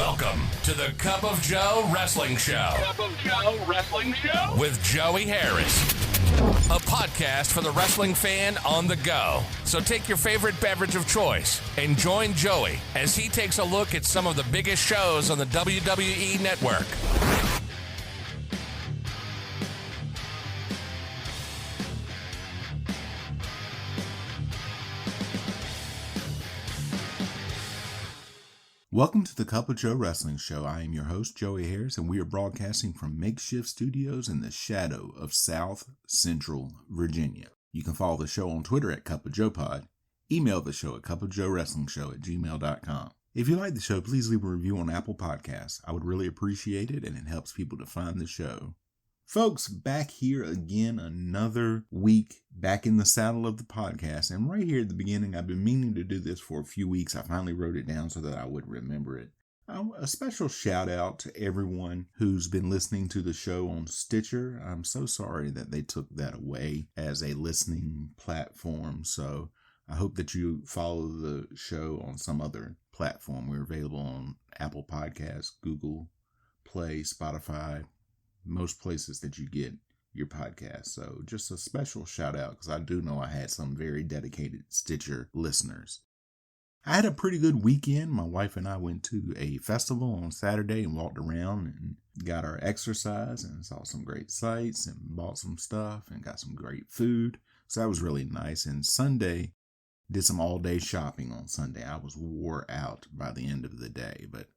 Welcome to the Cup of Joe Wrestling Show. Cup of Joe Wrestling Show? With Joey Harris. A podcast for the wrestling fan on the go. So take your favorite beverage of choice and join Joey as he takes a look at some of the biggest shows on the WWE Network. Welcome to the Cup of Joe Wrestling Show. I am your host, Joey Harris, and we are broadcasting from makeshift studios in the shadow of South Central Virginia. You can follow the show on Twitter at Cup of Joe Pod. Email the show at cupofjoewrestlingshow@gmail.com. If you like the show, please leave a review on Apple Podcasts. I would really appreciate it, and it helps people to find the show. Folks, back here again, another week back in the saddle of the podcast. And right here at the beginning, I've been meaning to do this for a few weeks. I finally wrote it down so that I would remember it. A special shout out to everyone who's been listening to the show on Stitcher. I'm so sorry that they took that away as a listening platform. So I hope that you follow the show on some other platform. We're available on Apple Podcasts, Google Play, Spotify, most places that you get your podcast. So just a special shout out because I do know I had some very dedicated Stitcher listeners. I had a pretty good weekend. My wife and I went to a festival on Saturday and walked around and got our exercise and saw some great sights and bought some stuff and got some great food. So that was really nice. And Sunday, did some all-day shopping on Sunday. I was wore out by the end of the day, but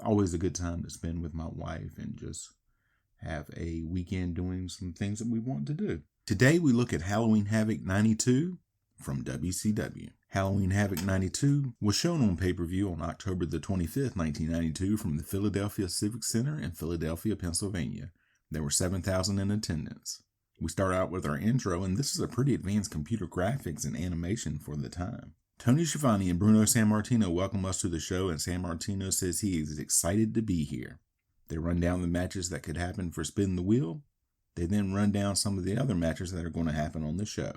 always a good time to spend with my wife and just have a weekend doing some things that we want to do. Today we look at Halloween Havoc 92 from WCW. Halloween Havoc 92 was shown on pay-per-view on October the 25th, 1992 from the Philadelphia Civic Center in Philadelphia, Pennsylvania. There were 7,000 in attendance. We start out with our intro, and this is a pretty advanced computer graphics and animation for the time. Tony Schiavone and Bruno Sammartino welcome us to the show, and Sammartino says he is excited to be here. They run down the matches that could happen for Spin the Wheel. They then run down some of the other matches that are going to happen on the show.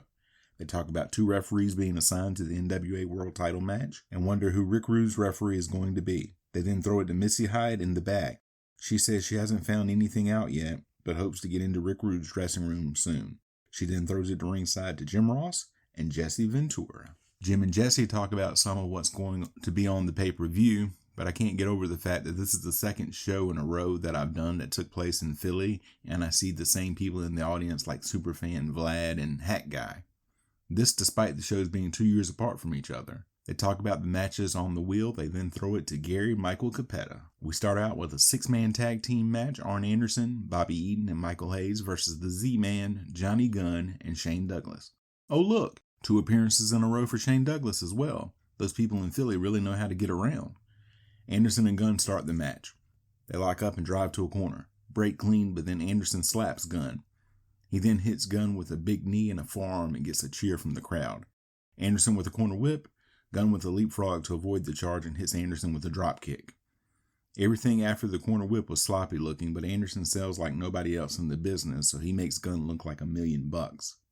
They talk about 2 referees being assigned to the NWA World Title match and wonder who Rick Rude's referee is going to be. They then throw it to Missy Hyde in the back. She says she hasn't found anything out yet, but hopes to get into Rick Rude's dressing room soon. She then throws it to ringside to Jim Ross and Jesse Ventura. Jim and Jesse talk about some of what's going to be on the pay-per-view, but I can't get over the fact that this is the second show in a row that I've done that took place in Philly, and I see the same people in the audience like Superfan Vlad and Hat Guy. This despite the shows being 2 years apart from each other. They talk about the matches on the wheel, they then throw it to Gary Michael Capetta. We start out with a 6-man tag team match, Arn Anderson, Bobby Eaton, and Michael Hayes versus the Z-Man, Johnny Gunn, and Shane Douglas. Oh look, 2 appearances in a row for Shane Douglas as well. Those people in Philly really know how to get around. Anderson and Gunn start the match. They lock up and drive to a corner. Break clean, but then Anderson slaps Gunn. He then hits Gunn with a big knee and a forearm and gets a cheer from the crowd. Anderson with a corner whip, Gunn with a leapfrog to avoid the charge and hits Anderson with a drop kick. Everything after the corner whip was sloppy looking, but Anderson sells like nobody else in the business, so he makes Gunn look like $1 million.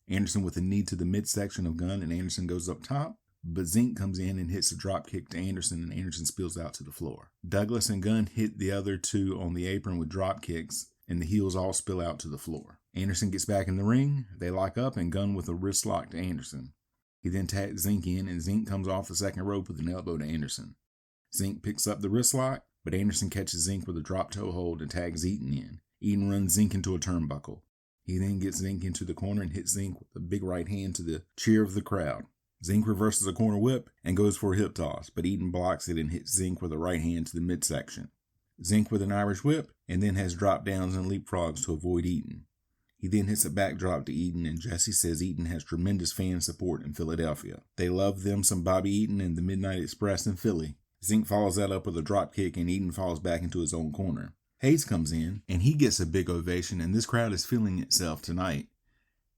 Anderson with a knee to the midsection of Gunn, and Anderson goes up top. But Zink comes in and hits a drop kick to Anderson, and Anderson spills out to the floor. Douglas and Gunn hit the other 2 on the apron with drop kicks, and the heels all spill out to the floor. Anderson gets back in the ring. They lock up, and Gunn with a wrist lock to Anderson. He then tags Zink in, and Zink comes off the second rope with an elbow to Anderson. Zink picks up the wrist lock, but Anderson catches Zink with a drop toe hold and tags Eaton in. Eaton runs Zink into a turnbuckle. He then gets Zink into the corner and hits Zink with a big right hand to the cheer of the crowd. Zink reverses a corner whip and goes for a hip toss, but Eaton blocks it and hits Zink with a right hand to the midsection. Zink with an Irish whip and then has drop downs and leapfrogs to avoid Eaton. He then hits a backdrop to Eaton, and Jesse says Eaton has tremendous fan support in Philadelphia. They love them some Bobby Eaton and the Midnight Express in Philly. Zink follows that up with a drop kick, and Eaton falls back into his own corner. Hayes comes in, and he gets a big ovation, and this crowd is feeling itself tonight.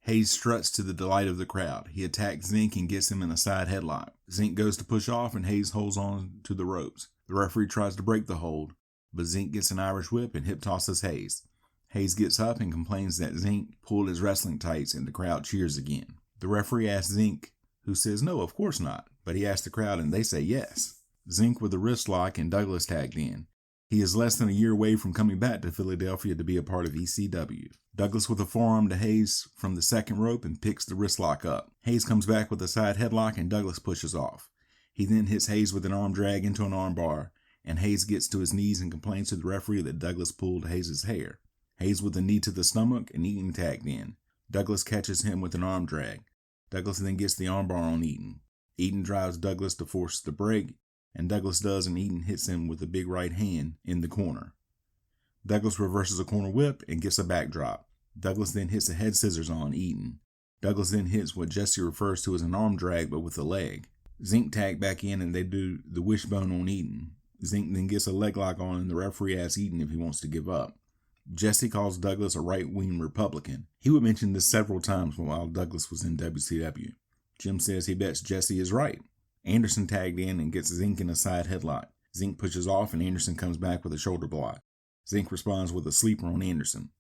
Hayes struts to the delight of the crowd. He attacks Zink and gets him in a side headlock. Zink goes to push off, and Hayes holds on to the ropes. The referee tries to break the hold, but Zink gets an Irish whip and hip tosses Hayes. Hayes gets up and complains that Zink pulled his wrestling tights, and the crowd cheers again. The referee asks Zink, who says no, of course not, but he asks the crowd and they say yes. Zink with a wrist lock and Douglas tagged in. He is less than a year away from coming back to Philadelphia to be a part of ECW. Douglas with a forearm to Hayes from the second rope and picks the wrist lock up. Hayes comes back with a side headlock and Douglas pushes off. He then hits Hayes with an arm drag into an arm bar, and Hayes gets to his knees and complains to the referee that Douglas pulled Hayes' hair. Hayes with a knee to the stomach and Eaton tagged in. Douglas catches him with an arm drag. Douglas then gets the armbar on Eaton. Eaton drives Douglas to force the break, and Douglas does, and Eaton hits him with a big right hand in the corner. Douglas reverses a corner whip and gets a backdrop. Douglas then hits a head scissors on Eaton. Douglas then hits what Jesse refers to as an arm drag, but with a leg. Zink tag back in and they do the wishbone on Eaton. Zink then gets a leg lock on and the referee asks Eaton if he wants to give up. Jesse calls Douglas a right-wing Republican. He would mention this several times while Douglas was in WCW. Jim says he bets Jesse is right. Anderson tagged in and gets Zink in a side headlock. Zink pushes off and Anderson comes back with a shoulder block. Zink responds with a sleeper on Anderson.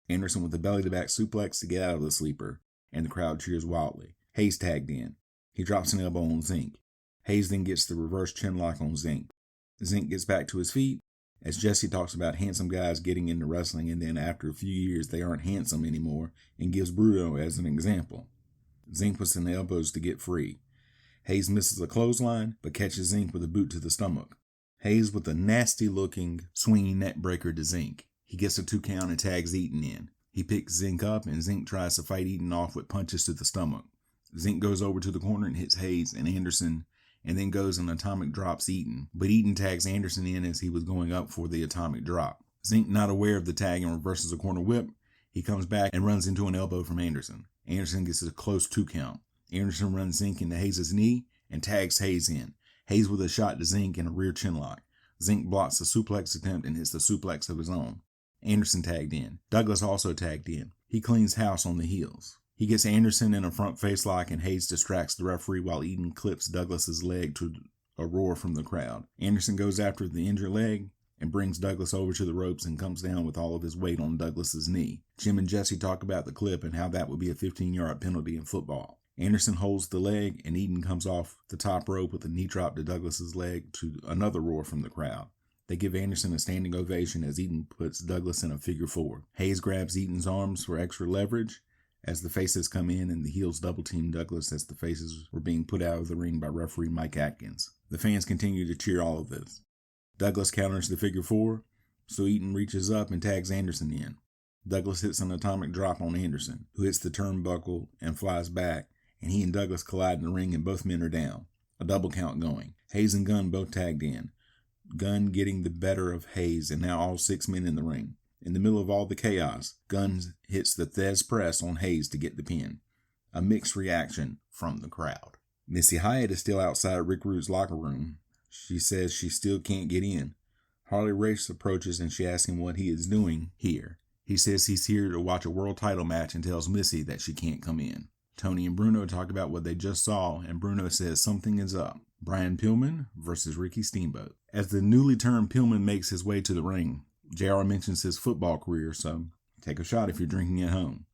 Anderson with a belly-to-back suplex to get out of the sleeper, and the crowd cheers wildly. Hayes tagged in. He drops an elbow on Zink. Hayes then gets the reverse chin lock on Zink. Zink gets back to his feet as Jesse talks about handsome guys getting into wrestling, and then after a few years they aren't handsome anymore, and gives Bruno as an example. Zink puts in the elbows to get free. Hayes misses a clothesline, but catches Zink with a boot to the stomach. Hayes with a nasty-looking swinging neck breaker to Zink. He gets a 2 count and tags Eaton in. He picks Zink up, and Zink tries to fight Eaton off with punches to the stomach. Zink goes over to the corner and hits Hayes and Anderson, and then goes and atomic drops Eaton. But Eaton tags Anderson in as he was going up for the atomic drop. Zink, not aware of the tag, and reverses a corner whip. He comes back and runs into an elbow from Anderson. Anderson gets a close 2 count. Anderson runs Zink into Hayes' knee and tags Hayes in. Hayes with a shot to Zink and a rear chin lock. Zink blocks the suplex attempt and hits the suplex of his own. Anderson tagged in. Douglas also tagged in. He cleans house on the heels. He gets Anderson in a front face lock and Hayes distracts the referee while Eaton clips Douglas's leg to a roar from the crowd. Anderson goes after the injured leg and brings Douglas over to the ropes and comes down with all of his weight on Douglas's knee. Jim and Jesse talk about the clip and how that would be a 15-yard penalty in football. Anderson holds the leg and Eaton comes off the top rope with a knee drop to Douglas's leg to another roar from the crowd. They give Anderson a standing ovation as Eaton puts Douglas in a figure 4. Hayes grabs Eaton's arms for extra leverage as the faces come in, and the heels double-team Douglas as the faces were being put out of the ring by referee Mike Atkins. The fans continue to cheer all of this. Douglas counters the figure 4, so Eaton reaches up and tags Anderson in. Douglas hits an atomic drop on Anderson, who hits the turnbuckle and flies back, and he and Douglas collide in the ring and both men are down. A double count going. Hayes and Gunn both tagged in. Gunn getting the better of Hayes, and now all 6 men in the ring. In the middle of all the chaos, Gunn hits the Thez press on Hayes to get the pin. A mixed reaction from the crowd. Missy Hyatt is still outside Rick Rude's locker room. She says she still can't get in. Harley Race approaches and she asks him what he is doing here. He says he's here to watch a world title match and tells Missy that she can't come in. Tony and Bruno talk about what they just saw, and Bruno says something is up. Brian Pillman versus Ricky Steamboat. As the newly termed Pillman makes his way to the ring, JR mentions his football career, so take a shot if you're drinking at home.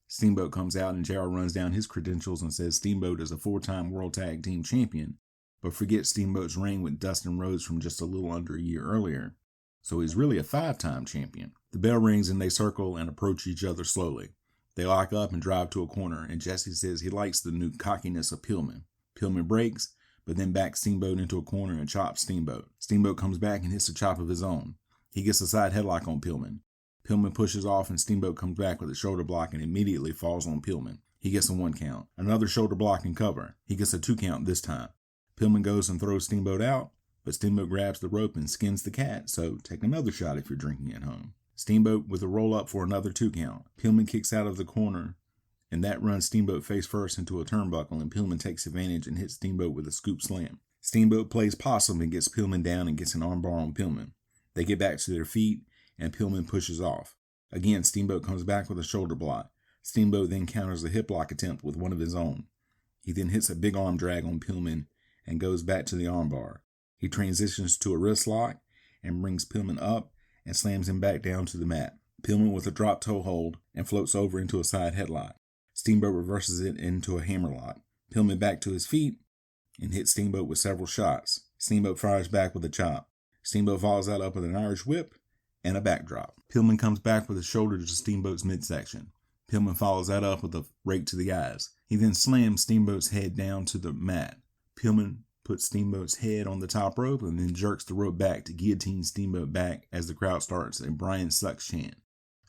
Steamboat comes out and JR runs down his credentials and says Steamboat is a 4-time World Tag Team Champion, but forgets Steamboat's reign with Dustin Rhodes from just a little under a year earlier, so he's really a 5-time champion. The bell rings and they circle and approach each other slowly. They lock up and drive to a corner, and Jesse says he likes the new cockiness of Pillman. Pillman breaks, but then backs Steamboat into a corner and chops Steamboat. Steamboat comes back and hits a chop of his own. He gets a side headlock on Pillman. Pillman pushes off and Steamboat comes back with a shoulder block and immediately falls on Pillman. He gets a 1 count. Another shoulder block and cover. He gets a 2 count this time. Pillman goes and throws Steamboat out, but Steamboat grabs the rope and skins the cat, so take another shot if you're drinking at home. Steamboat with a roll up for another 2 count. Pillman kicks out of the corner, and that runs Steamboat face first into a turnbuckle, and Pillman takes advantage and hits Steamboat with a scoop slam. Steamboat plays possum and gets Pillman down and gets an armbar on Pillman. They get back to their feet, and Pillman pushes off. Again, Steamboat comes back with a shoulder block. Steamboat then counters a hip lock attempt with one of his own. He then hits a big arm drag on Pillman and goes back to the armbar. He transitions to a wrist lock and brings Pillman up and slams him back down to the mat. Pillman with a drop toe hold and floats over into a side headlock. Steamboat reverses it into a hammerlock. Pillman back to his feet and hits Steamboat with several shots. Steamboat fires back with a chop. Steamboat follows that up with an Irish whip and a backdrop. Pillman comes back with a shoulder to Steamboat's midsection. Pillman follows that up with a rake to the eyes. He then slams Steamboat's head down to the mat. Pillman puts Steamboat's head on the top rope and then jerks the rope back to guillotine Steamboat back as the crowd starts a Brian Sucks chant.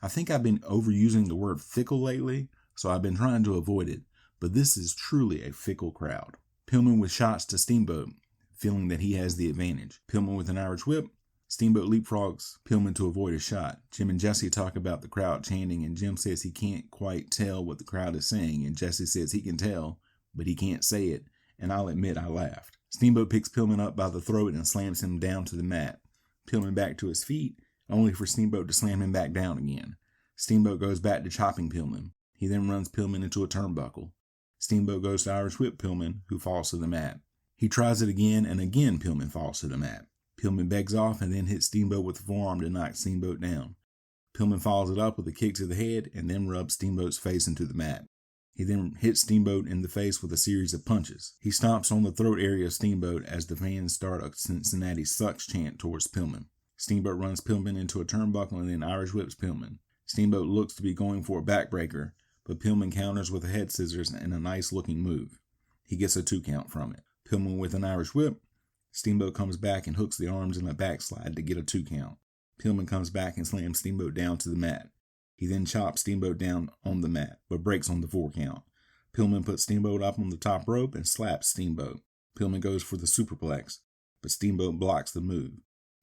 I think I've been overusing the word fickle lately, so I've been trying to avoid it, but this is truly a fickle crowd. Pillman with shots to Steamboat, feeling that he has the advantage. Pillman with an Irish whip. Steamboat leapfrogs Pillman to avoid a shot. Jim and Jesse talk about the crowd chanting, and Jim says he can't quite tell what the crowd is saying, and Jesse says he can tell, but he can't say it, and I'll admit I laughed. Steamboat picks Pillman up by the throat and slams him down to the mat. Pillman back to his feet, only for Steamboat to slam him back down again. Steamboat goes back to chopping Pillman. He then runs Pillman into a turnbuckle. Steamboat goes to Irish whip Pillman, who falls to the mat. He tries it again, and again Pillman falls to the mat. Pillman begs off and then hits Steamboat with the forearm to knock Steamboat down. Pillman follows it up with a kick to the head and then rubs Steamboat's face into the mat. He then hits Steamboat in the face with a series of punches. He stomps on the throat area of Steamboat as the fans start a Cincinnati Sucks chant towards Pillman. Steamboat runs Pillman into a turnbuckle and then Irish whips Pillman. Steamboat looks to be going for a backbreaker, but Pillman counters with a head scissors and a nice looking move. He gets a 2 count from it. Pillman with an Irish whip. Steamboat comes back and hooks the arms in a backslide to get a 2 count. Pillman comes back and slams Steamboat down to the mat. He then chops Steamboat down on the mat, but breaks on the 4 count. Pillman puts Steamboat up on the top rope and slaps Steamboat. Pillman goes for the superplex, but Steamboat blocks the move.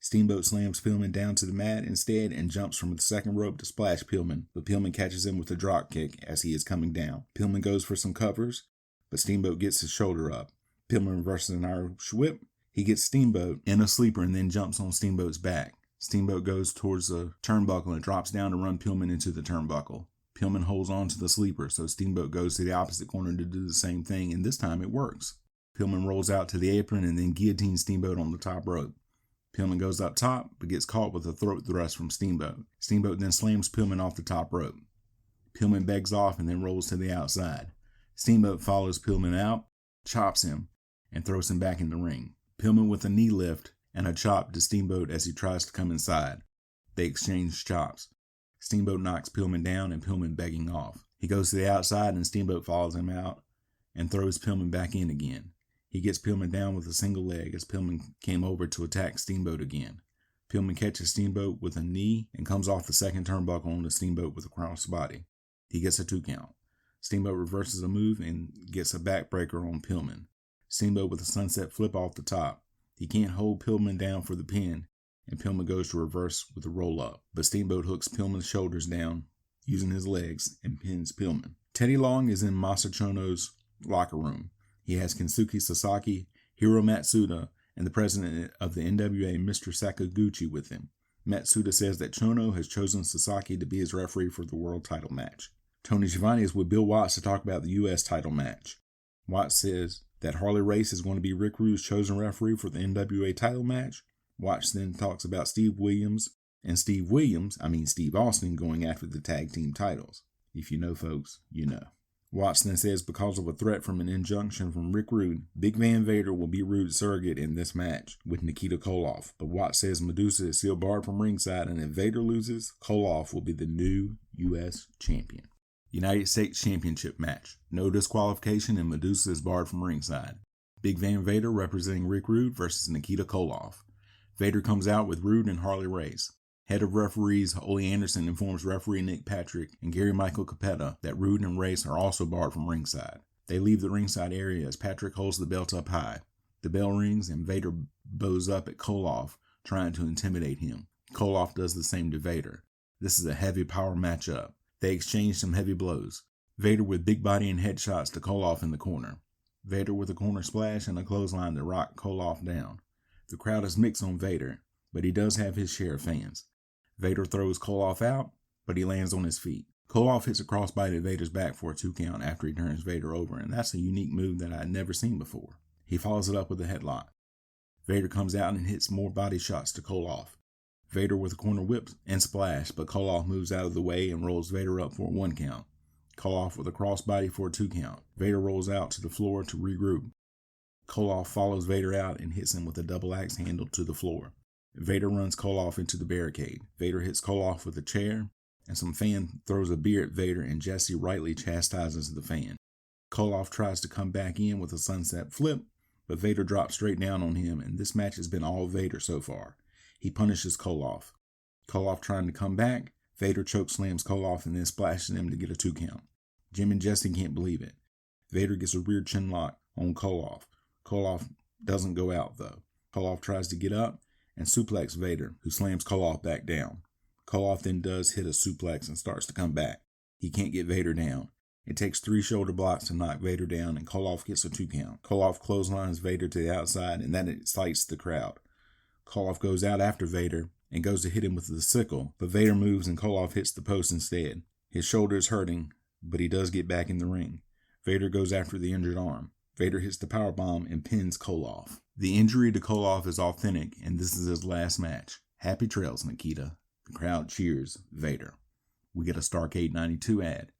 Steamboat slams Pillman down to the mat instead and jumps from the second rope to splash Pillman, but Pillman catches him with a drop kick as he is coming down. Pillman goes for some covers, but Steamboat gets his shoulder up. Pillman reverses an Irish whip. He gets Steamboat in a sleeper and then jumps on Steamboat's back. Steamboat goes towards the turnbuckle and drops down to run Pillman into the turnbuckle. Pillman holds on to the sleeper, so Steamboat goes to the opposite corner to do the same thing, and this time it works. Pillman rolls out to the apron and then guillotines Steamboat on the top rope. Pillman goes up top, but gets caught with a throat thrust from Steamboat. Steamboat then slams Pillman off the top rope. Pillman begs off and then rolls to the outside. Steamboat follows Pillman out, chops him, and throws him back in the ring. Pillman with a knee lift and a chop to Steamboat as he tries to come inside. They exchange chops. Steamboat knocks Pillman down and Pillman begging off. He goes to the outside and Steamboat follows him out and throws Pillman back in again. He gets Pillman down with a single leg as Pillman came over to attack Steamboat again. Pillman catches Steamboat with a knee and comes off the second turnbuckle on the Steamboat with a crossbody. He gets a 2 count. Steamboat reverses a move and gets a backbreaker on Pillman. Steamboat with a sunset flip off the top. He can't hold Pillman down for the pin, and Pillman goes to reverse with a roll-up. But Steamboat hooks Pillman's shoulders down using his legs and pins Pillman. Teddy Long is in Masa Chono's locker room. He has Kensuke Sasaki, Hiro Matsuda, and the president of the NWA, Mr. Sakaguchi, with him. Matsuda says that Chono has chosen Sasaki to be his referee for the world title match. Tony Schiavone is with Bill Watts to talk about the U.S. title match. Watts says that Harley Race is going to be Rick Rude's chosen referee for the NWA title match. Watts then talks about Steve Austin going after the tag team titles. If you know, folks, you know. Watts then says because of a threat from an injunction from Rick Rude, Big Van Vader will be Rude's surrogate in this match with Nikita Koloff. But Watts says Madusa is still barred from ringside, and if Vader loses, Koloff will be the new U.S. champion. United States Championship match. No disqualification and Madusa is barred from ringside. Big Van Vader representing Rick Rude versus Nikita Koloff. Vader comes out with Rude and Harley Race. Head of referees Ole Anderson informs referee Nick Patrick and Gary Michael Capetta that Rude and Race are also barred from ringside. They leave the ringside area as Patrick holds the belt up high. The bell rings and Vader bows up at Koloff, trying to intimidate him. Koloff does the same to Vader. This is a heavy power matchup. They exchange some heavy blows. Vader with big body and headshots to Koloff in the corner. Vader with a corner splash and a clothesline to rock Koloff down. The crowd is mixed on Vader, but he does have his share of fans. Vader throws Koloff out, but he lands on his feet. Koloff hits a crossbody to Vader's back for a 2 count after he turns Vader over, and that's a unique move that I had never seen before. He follows it up with a headlock. Vader comes out and hits more body shots to Koloff. Vader with a corner whip and splash, but Koloff moves out of the way and rolls Vader up for a 1 count. Koloff with a crossbody for a 2 count. Vader rolls out to the floor to regroup. Koloff follows Vader out and hits him with a double axe handle to the floor. Vader runs Koloff into the barricade. Vader hits Koloff with a chair, and some fan throws a beer at Vader, and Jesse rightly chastises the fan. Koloff tries to come back in with a sunset flip, but Vader drops straight down on him, and this match has been all Vader so far. He punishes Koloff. Koloff trying to come back, Vader chokeslams Koloff and then splashes him to get a 2 count. Jim and Jesse can't believe it. Vader gets a rear chin lock on Koloff. Koloff doesn't go out though. Koloff tries to get up and suplex Vader, who slams Koloff back down. Koloff then does hit a suplex and starts to come back. He can't get Vader down. It takes 3 shoulder blocks to knock Vader down, and Koloff gets a 2 count. Koloff clotheslines Vader to the outside, and that excites the crowd. Koloff goes out after Vader and goes to hit him with the sickle, but Vader moves and Koloff hits the post instead. His shoulder is hurting, but he does get back in the ring. Vader goes after the injured arm. Vader hits the powerbomb and pins Koloff. The injury to Koloff is authentic, and this is his last match. Happy trails, Nikita. The crowd cheers Vader. We get a Starrcade 92 ad.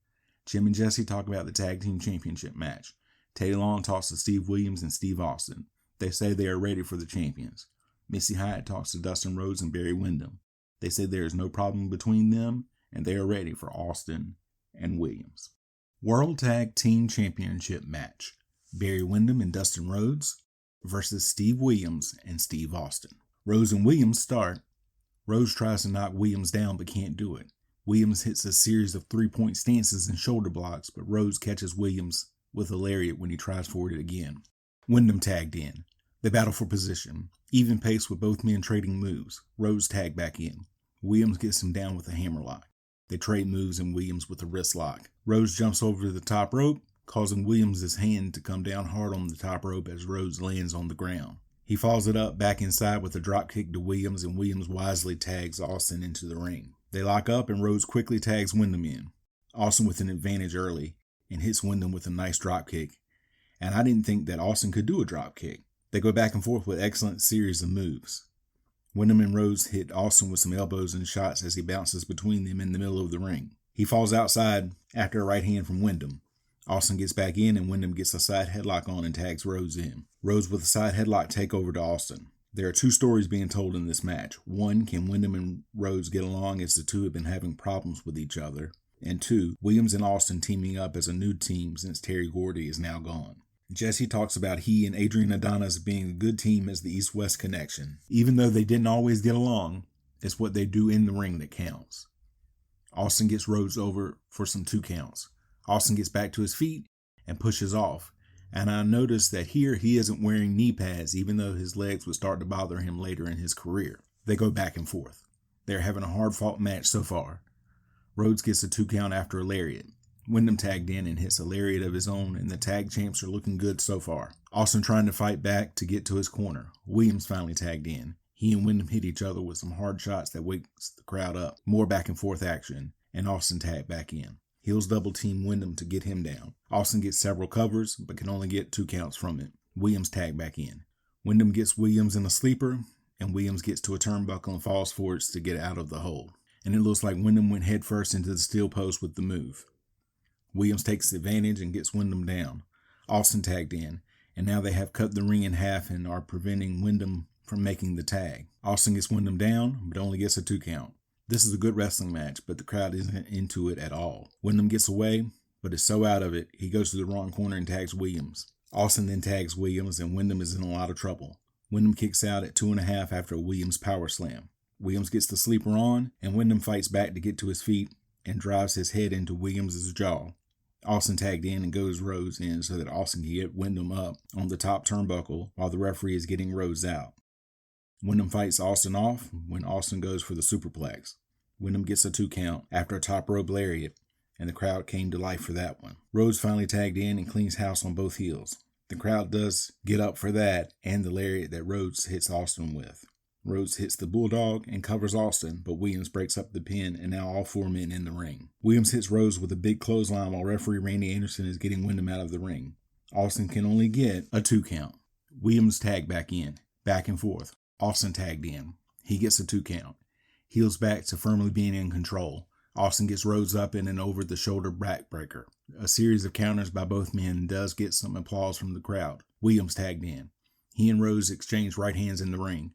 Jim and Jesse talk about the Tag Team Championship match. Teddy Long talks to Steve Williams and Steve Austin. They say they are ready for the champions. Missy Hyatt talks to Dustin Rhodes and Barry Windham. They say there is no problem between them, and they are ready for Austin and Williams. World Tag Team Championship match. Barry Windham and Dustin Rhodes versus Steve Williams and Steve Austin. Rhodes and Williams start. Rhodes tries to knock Williams down but can't do it. Williams hits a series of 3-point stances and shoulder blocks, but Rhodes catches Williams with a lariat when he tries for it again. Windham tagged in. They battle for position. Even pace with both men trading moves. Rhodes tagged back in. Williams gets him down with a hammerlock. They trade moves and Williams with a wrist lock. Rhodes jumps over the top rope, causing Williams' hand to come down hard on the top rope as Rhodes lands on the ground. He follows it up back inside with a drop kick to Williams, and Williams wisely tags Austin into the ring. They lock up and Rhodes quickly tags Windham in. Austin with an advantage early and hits Windham with a nice drop kick. And I didn't think that Austin could do a drop kick. They go back and forth with excellent series of moves. Windham and Rhodes hit Austin with some elbows and shots as he bounces between them in the middle of the ring. He falls outside after a right hand from Windham. Austin gets back in and Windham gets a side headlock on and tags Rhodes in. Rhodes with a side headlock take over to Austin. There are 2 stories being told in this match. 1, can Windham and Rhodes get along as the two have been having problems with each other? And 2, Williams and Austin teaming up as a new team since Terry Gordy is now gone. Jesse talks about he and Adrian Adonis being a good team as the East-West connection. Even though they didn't always get along, it's what they do in the ring that counts. Austin gets Rhodes over for some 2 counts. Austin gets back to his feet and pushes off. And I noticed that here he isn't wearing knee pads, even though his legs would start to bother him later in his career. They go back and forth. They're having a hard-fought match so far. Rhodes gets a 2 count after a lariat. Windham tagged in and hits a lariat of his own, and the tag champs are looking good so far. Austin trying to fight back to get to his corner. Williams finally tagged in. He and Windham hit each other with some hard shots that wakes the crowd up. More back and forth action, and Austin tagged back in. Heels double team Windham to get him down. Austin gets several covers, but can only get 2 counts from it. Williams tagged back in. Windham gets Williams in a sleeper, and Williams gets to a turnbuckle and falls forwards to get out of the hole. And it looks like Windham went headfirst into the steel post with the move. Williams takes advantage and gets Windham down. Austin tagged in, and now they have cut the ring in half and are preventing Windham from making the tag. Austin gets Windham down, but only gets a 2 count. This is a good wrestling match, but the crowd isn't into it at all. Windham gets away, but is so out of it, he goes to the wrong corner and tags Williams. Austin then tags Williams, and Windham is in a lot of trouble. Windham kicks out at 2.5 after a Williams power slam. Williams gets the sleeper on, and Windham fights back to get to his feet and drives his head into Williams' jaw. Austin tagged in and goes Rhodes in so that Austin can get Windham up on the top turnbuckle while the referee is getting Rhodes out. Windham fights Austin off when Austin goes for the superplex. Windham gets a 2 count after a top rope lariat, and the crowd came to life for that one. Rhodes finally tagged in and cleans house on both heels. The crowd does get up for that and the lariat that Rhodes hits Austin with. Rhodes hits the Bulldog and covers Austin, but Williams breaks up the pin, and now all 4 men in the ring. Williams hits Rhodes with a big clothesline while referee Randy Anderson is getting Windham out of the ring. Austin can only get a 2 count. Williams tagged back in. Back and forth. Austin tagged in. He gets a 2 count. Heels back to firmly being in control. Austin gets Rhodes up in an over-the-shoulder backbreaker. A series of counters by both men does get some applause from the crowd. Williams tagged in. He and Rhodes exchange right hands in the ring.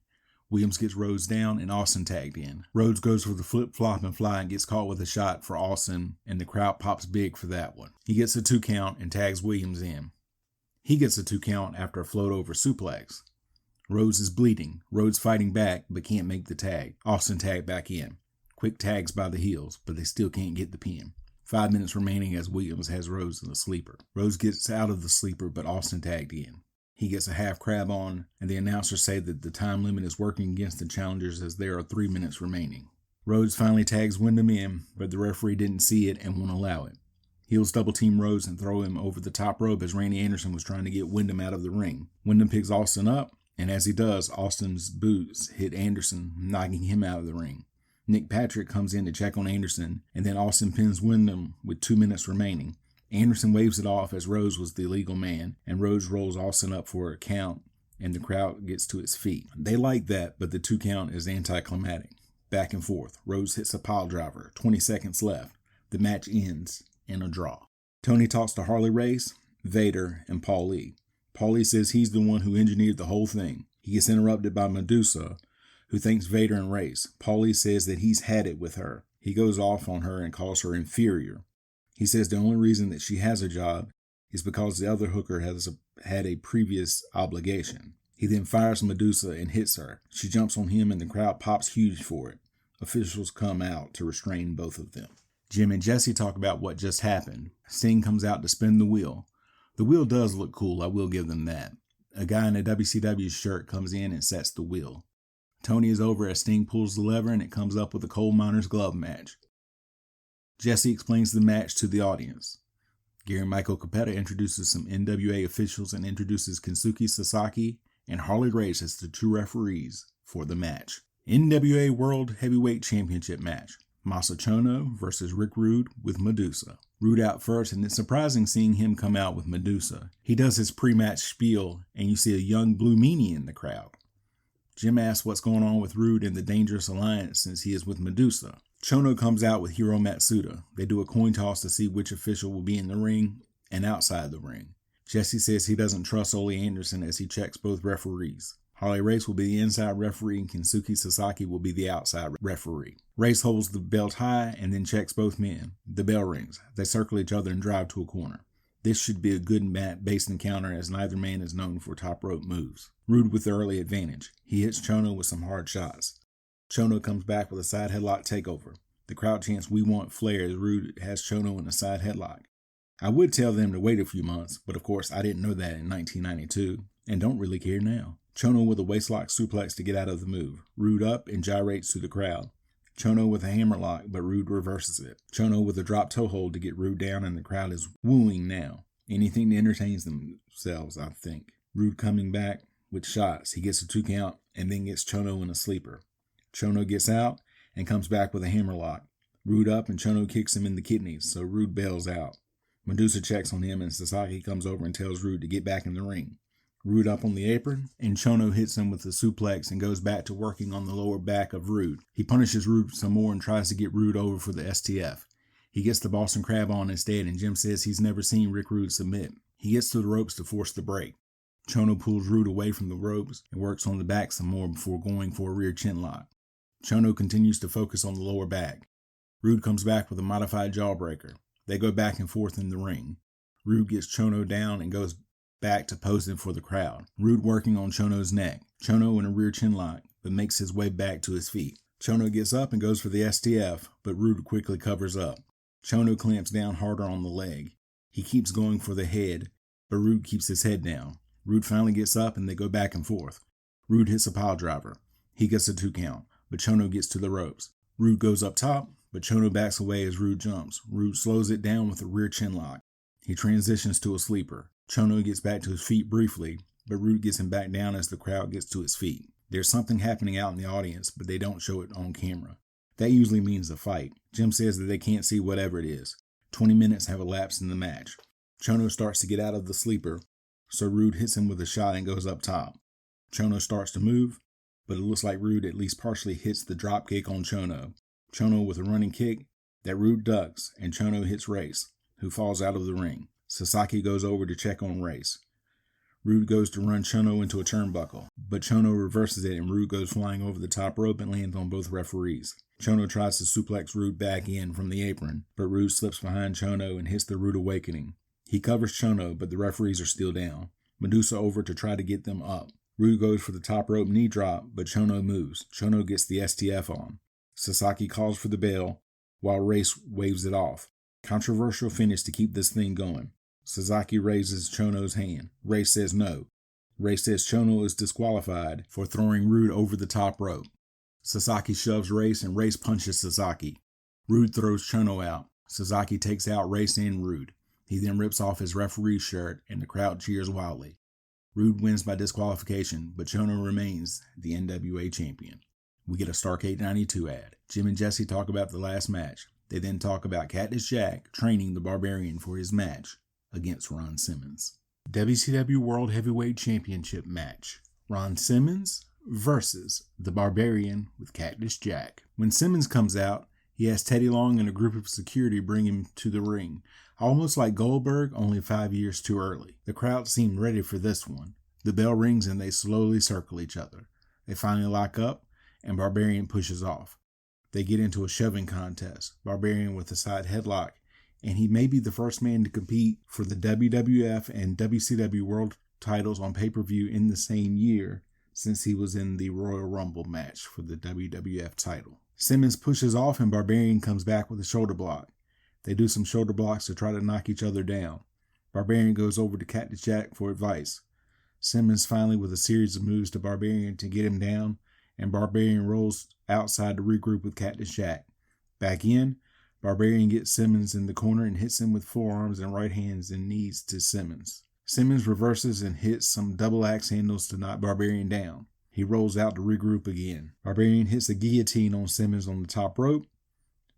Williams gets Rhodes down and Austin tagged in. Rhodes goes for the flip-flop and fly and gets caught with a shot for Austin, and the crowd pops big for that one. He gets a 2 count and tags Williams in. He gets a 2 count after a float over suplex. Rhodes is bleeding. Rhodes fighting back but can't make the tag. Austin tagged back in. Quick tags by the heels, but they still can't get the pin. 5 minutes remaining as Williams has Rhodes in the sleeper. Rhodes gets out of the sleeper, but Austin tagged in. He gets a half crab on, and the announcers say that the time limit is working against the challengers as there are 3 minutes remaining. Rhodes finally tags Wyndham in, but the referee didn't see it and won't allow it. Heels double team Rhodes and throw him over the top rope as Randy Anderson was trying to get Wyndham out of the ring. Wyndham picks Austin up, and as he does, Austin's boots hit Anderson, knocking him out of the ring. Nick Patrick comes in to check on Anderson, and then Austin pins Wyndham with 2 minutes remaining. Anderson waves it off as Rhodes was the legal man, and Rhodes rolls Austin up for a count, and the crowd gets to its feet. They like that, but the 2 count is anticlimactic. Back and forth. Rhodes hits a pile driver. 20 seconds left. The match ends in a draw. Tony talks to Harley Race, Vader, and Paul Lee. Paul Lee says he's the one who engineered the whole thing. He gets interrupted by Madusa, who thanks Vader and Race. Paul Lee says that he's had it with her. He goes off on her and calls her inferior. He says the only reason that she has a job is because the other hooker has had a previous obligation. He then fires Madusa and hits her. She jumps on him and the crowd pops huge for it. Officials come out to restrain both of them. Jim and Jesse talk about what just happened. Sting comes out to spin the wheel. The wheel does look cool, I will give them that. A guy in a WCW shirt comes in and sets the wheel. Tony is over as Sting pulls the lever and it comes up with a coal miner's glove match. Jesse explains the match to the audience. Gary Michael Capetta introduces some NWA officials and introduces Kensuke Sasaki and Harley Race as the 2 referees for the match. NWA World Heavyweight Championship match. Masa Chono versus Rick Rude with Madusa. Rude out first, and it's surprising seeing him come out with Madusa. He does his pre-match spiel, and you see a young Blue Meanie in the crowd. Jim asks what's going on with Rude and the Dangerous Alliance since he is with Madusa. Chono comes out with Hiro Matsuda. They do a coin toss to see which official will be in the ring and outside the ring. Jesse says he doesn't trust Ole Anderson as he checks both referees. Harley Race will be the inside referee and Kensuke Sasaki will be the outside referee. Race holds the belt high and then checks both men. The bell rings. They circle each other and drive to a corner. This should be a good mat-based encounter as neither man is known for top rope moves. Rude with the early advantage. He hits Chono with some hard shots. Chono comes back with a side headlock takeover. The crowd chants, "We want Flair," as Rude has Chono in a side headlock. I would tell them to wait a few months, but of course I didn't know that in 1992, and don't really care now. Chono with a waistlock suplex to get out of the move. Rude up and gyrates to the crowd. Chono with a hammerlock, but Rude reverses it. Chono with a drop toe hold to get Rude down, and the crowd is wooing now. Anything that entertains themselves, I think. Rude coming back with shots. He gets a 2 count and then gets Chono in a sleeper. Chono gets out and comes back with a hammerlock. Rude up and Chono kicks him in the kidneys, so Rude bails out. Madusa checks on him and Sasaki comes over and tells Rude to get back in the ring. Rude up on the apron, and Chono hits him with the suplex and goes back to working on the lower back of Rude. He punishes Rude some more and tries to get Rude over for the STF. He gets the Boston Crab on instead, and Jim says he's never seen Rick Rude submit. He gets to the ropes to force the break. Chono pulls Rude away from the ropes and works on the back some more before going for a rear chin lock. Chono continues to focus on the lower back. Rude comes back with a modified jawbreaker. They go back and forth in the ring. Rude gets Chono down and goes back to posing for the crowd. Rude working on Chono's neck. Chono in a rear chin lock, but makes his way back to his feet. Chono gets up and goes for the STF, but Rude quickly covers up. Chono clamps down harder on the leg. He keeps going for the head, but Rude keeps his head down. Rude finally gets up and they go back and forth. Rude hits a pile driver. He gets a 2 count, but Chono gets to the ropes. Rude goes up top, but Chono backs away as Rude jumps. Rude slows it down with a rear chin lock. He transitions to a sleeper. Chono gets back to his feet briefly, but Rude gets him back down as the crowd gets to its feet. There's something happening out in the audience, but they don't show it on camera. That usually means a fight. Jim says that they can't see whatever it is. 20 minutes have elapsed in the match. Chono starts to get out of the sleeper, so Rude hits him with a shot and goes up top. Chono starts to move, but it looks like Rude at least partially hits the drop kick on Chono. Chono with a running kick that Rude ducks, and Chono hits Race, who falls out of the ring. Sasaki goes over to check on Race. Rude goes to run Chono into a turnbuckle, but Chono reverses it and Rude goes flying over the top rope and lands on both referees. Chono tries to suplex Rude back in from the apron, but Rude slips behind Chono and hits the Rude Awakening. He covers Chono, but the referees are still down. Madusa over to try to get them up. Rude goes for the top rope knee drop, but Chono moves. Chono gets the STF on. Sasaki calls for the bell, while Race waves it off. Controversial finish to keep this thing going. Sasaki raises Chono's hand. Race says no. Race says Chono is disqualified for throwing Rude over the top rope. Sasaki shoves Race and Race punches Sasaki. Rude throws Chono out. Sasaki takes out Race and Rude. He then rips off his referee's shirt and the crowd cheers wildly. Rude wins by disqualification, but Chono remains the NWA champion. We get a Starrcade 92 ad. Jim and Jesse talk about the last match. They then talk about Cactus Jack training the Barbarian for his match against Ron Simmons. WCW World Heavyweight Championship match. Ron Simmons versus the Barbarian with Cactus Jack. When Simmons comes out, he has Teddy Long and a group of security bring him to the ring. Almost like Goldberg, only 5 years too early. The crowd seemed ready for this one. The bell rings and they slowly circle each other. They finally lock up and Barbarian pushes off. They get into a shoving contest. Barbarian with a side headlock, and he may be the first man to compete for the WWF and WCW World titles on pay-per-view in the same year, since he was in the Royal Rumble match for the WWF title. Simmons pushes off and Barbarian comes back with a shoulder block. They do some shoulder blocks to try to knock each other down. Barbarian goes over to Cactus Jack for advice. Simmons finally with a series of moves to Barbarian to get him down, and Barbarian rolls outside to regroup with Cactus Jack. Back in, Barbarian gets Simmons in the corner and hits him with forearms and right hands and knees to Simmons. Simmons reverses and hits some double axe handles to knock Barbarian down. He rolls out to regroup again. Barbarian hits a guillotine on Simmons on the top rope.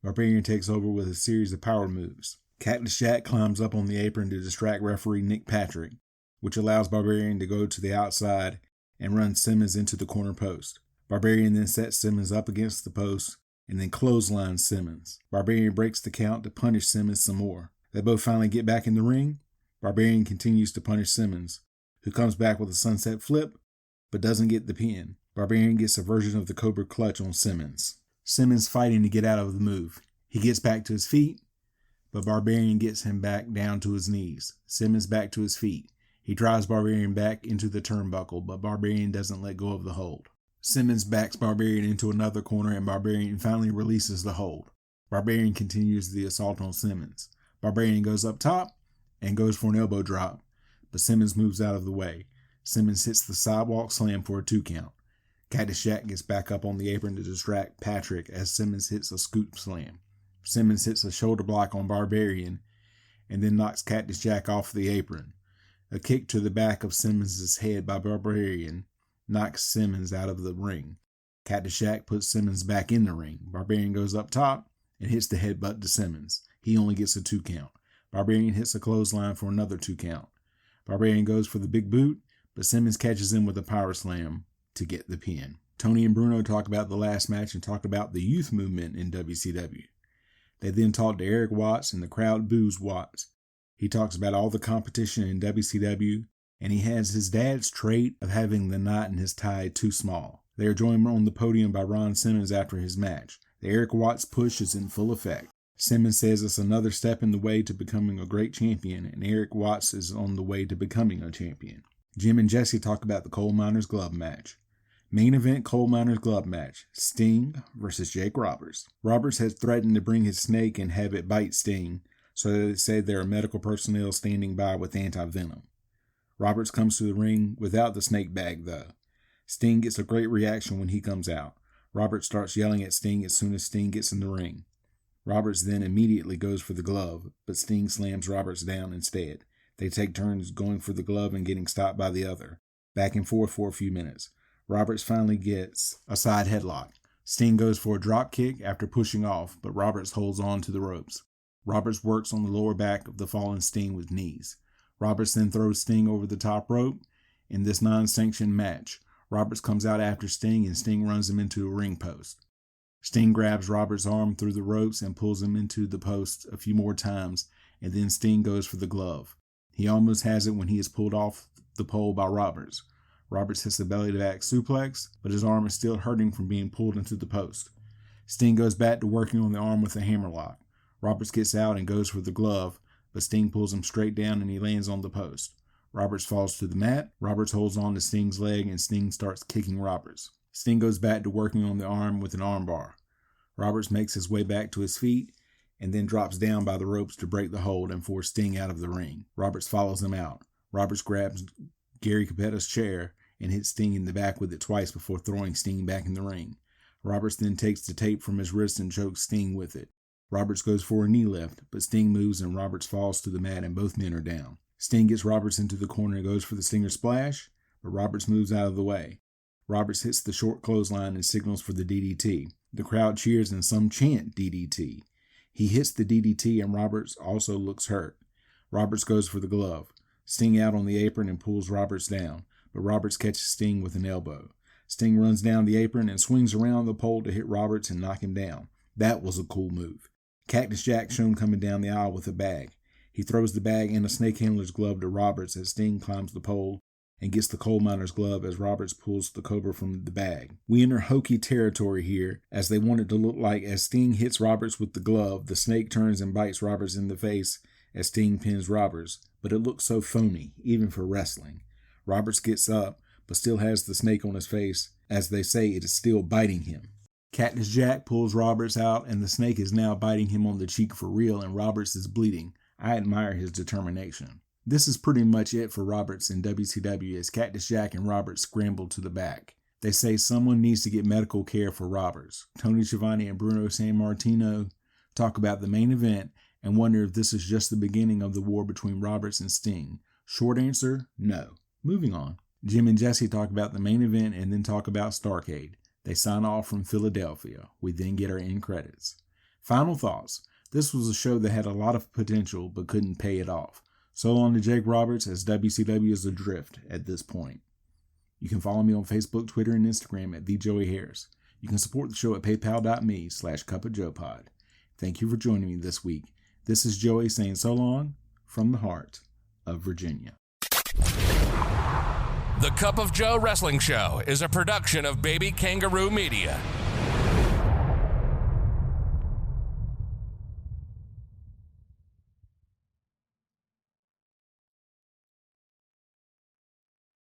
Barbarian takes over with a series of power moves. Cactus Jack climbs up on the apron to distract referee Nick Patrick, which allows Barbarian to go to the outside and run Simmons into the corner post. Barbarian then sets Simmons up against the post and then clotheslines Simmons. Barbarian breaks the count to punish Simmons some more. They both finally get back in the ring. Barbarian continues to punish Simmons, who comes back with a sunset flip, but doesn't get the pin. Barbarian gets a version of the Cobra Clutch on Simmons. Simmons fighting to get out of the move. He gets back to his feet, but Barbarian gets him back down to his knees. Simmons back to his feet. He drives Barbarian back into the turnbuckle, but Barbarian doesn't let go of the hold. Simmons backs Barbarian into another corner and Barbarian finally releases the hold. Barbarian continues the assault on Simmons. Barbarian goes up top and goes for an elbow drop, but Simmons moves out of the way. Simmons hits the sidewalk slam for a 2 count. Cactus Jack gets back up on the apron to distract Patrick as Simmons hits a scoop slam. Simmons hits a shoulder block on Barbarian and then knocks Cactus Jack off the apron. A kick to the back of Simmons' head by Barbarian knocks Simmons out of the ring. Cactus Jack puts Simmons back in the ring. Barbarian goes up top and hits the headbutt to Simmons. He only gets a 2 count. Barbarian hits a clothesline for another 2 count. Barbarian goes for the big boot, but Simmons catches him with a power slam to get the pin. Tony and Bruno talk about the last match and talk about the youth movement in WCW. They then talk to Erik Watts and the crowd boos Watts. He talks about all the competition in WCW, and he has his dad's trait of having the knot in his tie too small. They are joined on the podium by Ron Simmons after his match. The Erik Watts push is in full effect. Simmons says it's another step in the way to becoming a great champion, and Erik Watts is on the way to becoming a champion. Jim and Jesse talk about the Coal Miners Glove match. Main event Coal Miners Glove match. Sting versus Jake Roberts. Roberts has threatened to bring his snake and have it bite Sting, so they say there are medical personnel standing by with anti-venom. Roberts comes to the ring without the snake bag, though. Sting gets a great reaction when he comes out. Roberts starts yelling at Sting as soon as Sting gets in the ring. Roberts then immediately goes for the glove, but Sting slams Roberts down instead. They take turns going for the glove and getting stopped by the other. Back and forth for a few minutes. Roberts finally gets a side headlock. Sting goes for a drop kick after pushing off, but Roberts holds on to the ropes. Roberts works on the lower back of the fallen Sting with knees. Roberts then throws Sting over the top rope in this non-sanctioned match. Roberts comes out after Sting and Sting runs him into a ring post. Sting grabs Roberts' arm through the ropes and pulls him into the post a few more times, and then Sting goes for the glove. He almost has it when he is pulled off the pole by Roberts. Roberts hits the belly-to-back suplex, but his arm is still hurting from being pulled into the post. Sting goes back to working on the arm with a hammerlock. Roberts gets out and goes for the glove, but Sting pulls him straight down and he lands on the post. Roberts falls to the mat. Roberts holds on to Sting's leg and Sting starts kicking Roberts. Sting goes back to working on the arm with an armbar. Roberts makes his way back to his feet and then drops down by the ropes to break the hold and force Sting out of the ring. Roberts follows him out. Roberts grabs Gary Capetta's chair and hits Sting in the back with it twice before throwing Sting back in the ring. Roberts then takes the tape from his wrist and chokes Sting with it. Roberts goes for a knee lift, but Sting moves and Roberts falls to the mat and both men are down. Sting gets Roberts into the corner and goes for the Stinger Splash, but Roberts moves out of the way. Roberts hits the short clothesline and signals for the DDT. The crowd cheers and some chant DDT. He hits the DDT and Roberts also looks hurt. Roberts goes for the glove. Sting out on the apron and pulls Roberts down, but Roberts catches Sting with an elbow. Sting runs down the apron and swings around the pole to hit Roberts and knock him down. That was a cool move. Cactus Jack shown coming down the aisle with a bag. He throws the bag and a snake handler's glove to Roberts as Sting climbs the pole and gets the coal miner's glove as Roberts pulls the cobra from the bag. We enter hokey territory here as they want it to look like as Sting hits Roberts with the glove, the snake turns and bites Roberts in the face as Sting pins Roberts, but it looks so phony, even for wrestling. Roberts gets up, but still has the snake on his face as they say it is still biting him. Cactus Jack pulls Roberts out and the snake is now biting him on the cheek for real and Roberts is bleeding. I admire his determination. This is pretty much it for Roberts in WCW as Cactus Jack and Roberts scramble to the back. They say someone needs to get medical care for Roberts. Tony Schiavone and Bruno Sammartino talk about the main event and wonder if this is just the beginning of the war between Roberts and Sting. Short answer, no. Moving on. Jim and Jesse talk about the main event and then talk about Starrcade. They sign off from Philadelphia. We then get our end credits. Final thoughts. This was a show that had a lot of potential but couldn't pay it off. So long to Jake Roberts as WCW is adrift at this point. You can follow me on Facebook, Twitter, and Instagram at TheJoeyHarris. You can support the show at paypal.me/cupofjoepod. Thank you for joining me this week. This is Joey saying so long from the heart of Virginia. The Cup of Joe Wrestling Show is a production of Baby Kangaroo Media.